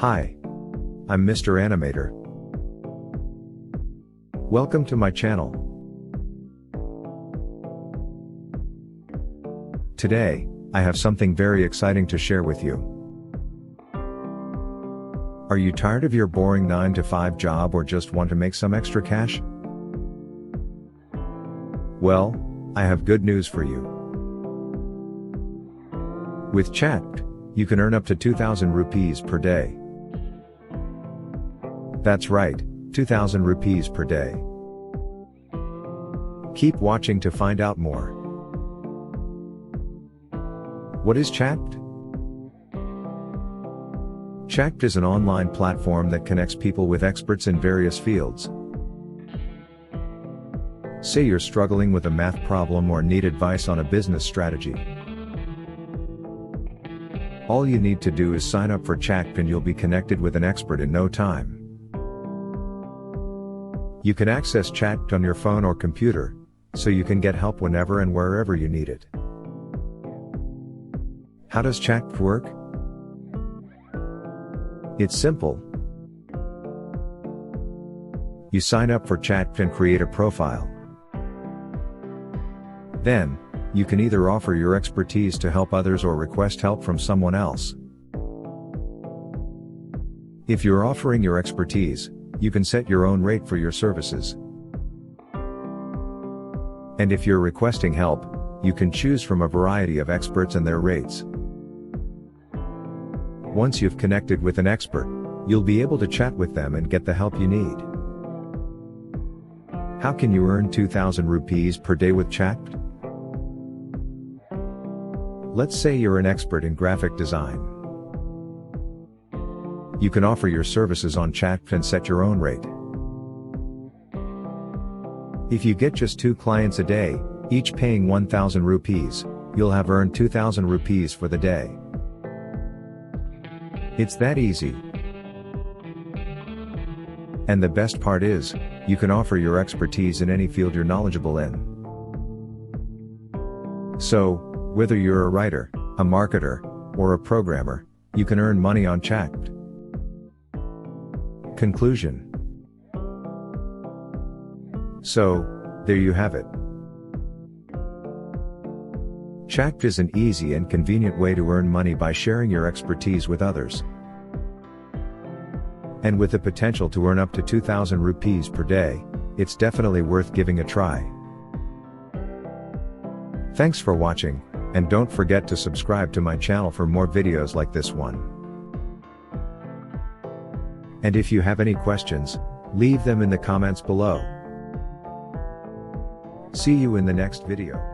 Hi, I'm Mr. Animator. Welcome to my channel. Today, I have something very exciting to share with you. Are you tired of your boring 9-to-5 job or just want to make some extra cash? Well, I have good news for you. With Chat, you can earn up to 2,000 rupees per day. That's right, 2,000 rupees per day. Keep watching to find out more. What is Chat? Chat is an online platform that connects people with experts in various fields. Say you're struggling with a math problem or need advice on a business strategy. All you need to do is sign up for Chat and you'll be connected with an expert in no time. You can access Chat on your phone or computer, so you can get help whenever and wherever you need it. How does Chat work? It's simple. You sign up for Chat and create a profile. Then, you can either offer your expertise to help others or request help from someone else. If you're offering your expertise, you can set your own rate for your services. And if you're requesting help, you can choose from a variety of experts and their rates. Once you've connected with an expert, you'll be able to chat with them and get the help you need. How can you earn 2,000 rupees per day with Chat? Let's say you're an expert in graphic design. You can offer your services on Chat and set your own rate. If you get just 2 clients a day, each paying 1,000 rupees, you'll have earned 2,000 rupees for the day. It's that easy. And the best part is, you can offer your expertise in any field you're knowledgeable in. So, whether you're a writer, a marketer, or a programmer, you can earn money on Chat. Conclusion. So, there you have it. Chat is an easy and convenient way to earn money by sharing your expertise with others. And with the potential to earn up to 2,000 rupees per day, it's definitely worth giving a try. Thanks for watching, and don't forget to subscribe to my channel for more videos like this one. And if you have any questions, leave them in the comments below. See you in the next video.